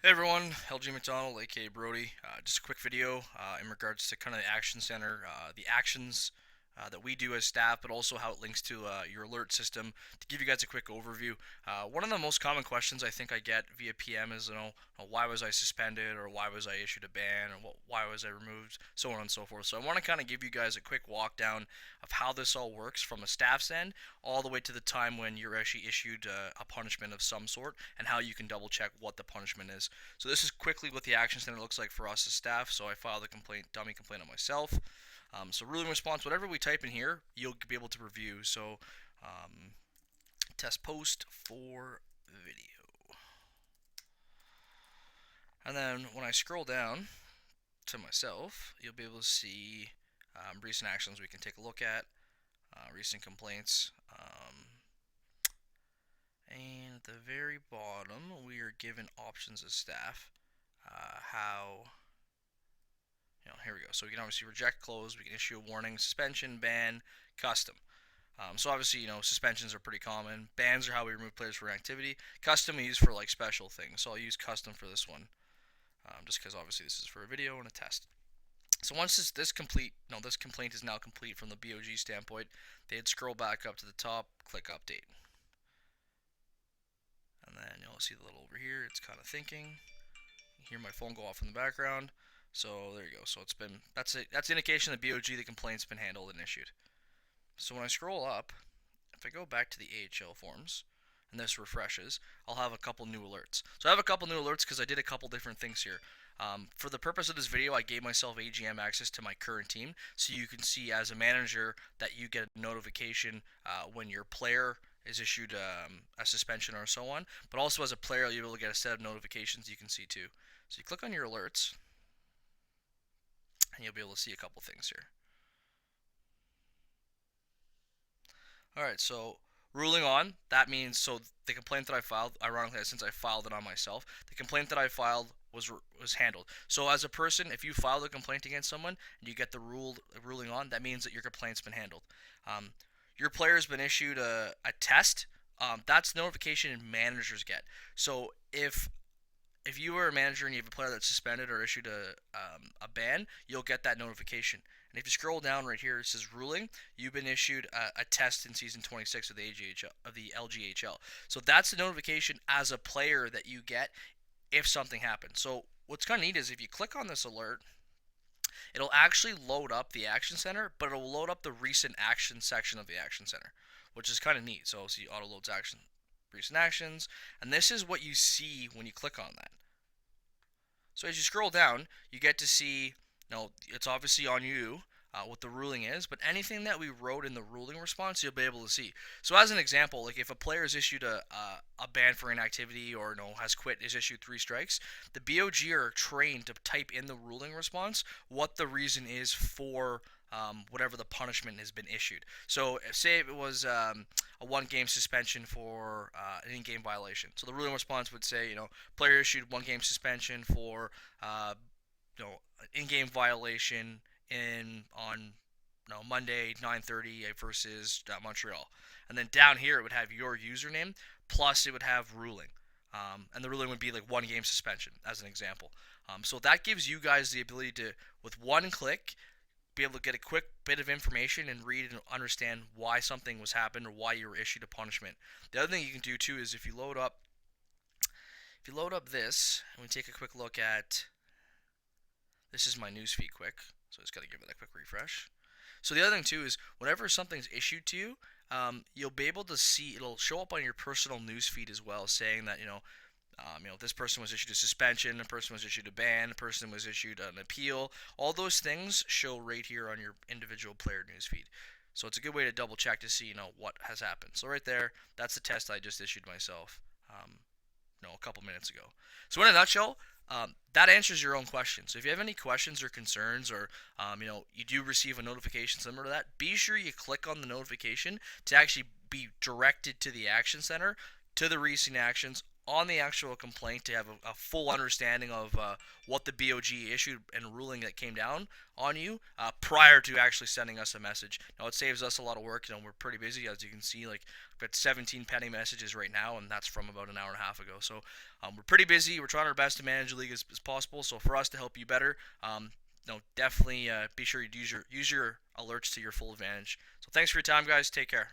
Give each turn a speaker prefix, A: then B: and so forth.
A: Hey everyone, LG McDonald, aka Brody. Just a quick video in regards to kind of the Action Center, the actions that we do as staff, but also how it links to your alert system. To give you guys a quick overview, one of the most common questions I think I get via PM is, why was I suspended, or why was I issued a ban, or why was I removed, so on and so forth. So I want to kind of give you guys a quick walk down of how this all works from a staff's end, all the way to the time when you're actually issued a punishment of some sort, and how you can double check what the punishment is. So this is quickly what the Action Center looks like for us as staff. So I filed a dummy complaint on myself. So ruling response, whatever we type in here, you'll be able to review. So um, test post for video. And then when I scroll down to myself, you'll be able to see recent actions we can take a look at, recent complaints. And at the very bottom, we are given options as staff. How here we go. So we can obviously reject, close. We can issue a warning, suspension, ban, custom. So obviously, suspensions are pretty common. Bans are how we remove players for inactivity. Custom we use for like special things. So I'll use custom for this one, just because obviously this is for a video and a test. So once this complaint is now complete from the BOG standpoint, they'd scroll back up to the top, click update, and then you'll see the little over here. It's kind of thinking. You hear my phone go off in the background. So there you go. So that's the indication that BOG, the complaint's been handled and issued. So when I scroll up, if I go back to the AHL forms and this refreshes, I'll have a couple new alerts. So I have a couple new alerts because I did a couple different things here. For the purpose of this video, I gave myself AGM access to my current team, so you can see as a manager that you get a notification when your player is issued a suspension or so on. But also as a player, you'll be able to get a set of notifications you can see too. So you click on your alerts, and you'll be able to see a couple things here. Alright, so ruling on, that means, so the complaint that I filed, ironically since I filed it on myself, the complaint that I filed was handled. So as a person, if you file a complaint against someone and you get the ruling on, that means that your complaint's been handled. Your player's been issued a test. That's the notification managers get. So if you are a manager and you have a player that's suspended or issued a ban, you'll get that notification. And if you scroll down right here, it says ruling. You've been issued a test in season 26 of the LGHL. So that's the notification as a player that you get if something happens. So what's kind of neat is if you click on this alert, it'll actually load up the Action Center, but it'll load up the recent action section of the Action Center, which is kind of neat. So see, auto loads action, recent actions, and this is what you see when you click on that. So as you scroll down, you get to see, it's obviously on you what the ruling is, but anything that we wrote in the ruling response, you'll be able to see. So as an example, like if a player is issued a ban for inactivity or has quit, is issued 3 strikes, the BOG are trained to type in the ruling response what the reason is for whatever the punishment has been issued. So say it was a 1-game suspension for an in-game violation. So the ruling response would say, player issued 1-game suspension for in-game violation on Monday 9:30 versus Montreal, and then down here it would have your username plus it would have ruling, and the ruling would be like 1-game suspension as an example. So that gives you guys the ability to, with one click, be able to get a quick bit of information and read and understand why something was happened or why you were issued a punishment. The other thing you can do too is if you load up this, and we take a quick look at, this is my newsfeed quick, so I just got to give it a quick refresh. So the other thing too is whenever something's issued to you, you'll be able to see, it'll show up on your personal newsfeed as well, saying that this person was issued a suspension, a person was issued a ban, a person was issued an appeal. All those things show right here on your individual player newsfeed. So it's a good way to double check to see what has happened. So right there, that's the test I just issued myself a couple minutes ago. So in a nutshell, that answers your own question. So if you have any questions or concerns, or you do receive a notification similar to that, be sure you click on the notification to actually be directed to the Action Center, to the recent actions, on the actual complaint to have a full understanding of what the BOG issued and ruling that came down on you prior to actually sending us a message. Now, it saves us a lot of work. We're pretty busy, as you can see. Like, we've got 17 pending messages right now, and that's from about an hour and a half ago. So we're pretty busy. We're trying our best to manage the league as possible. So for us to help you better, definitely be sure you use your alerts to your full advantage. So thanks for your time, guys. Take care.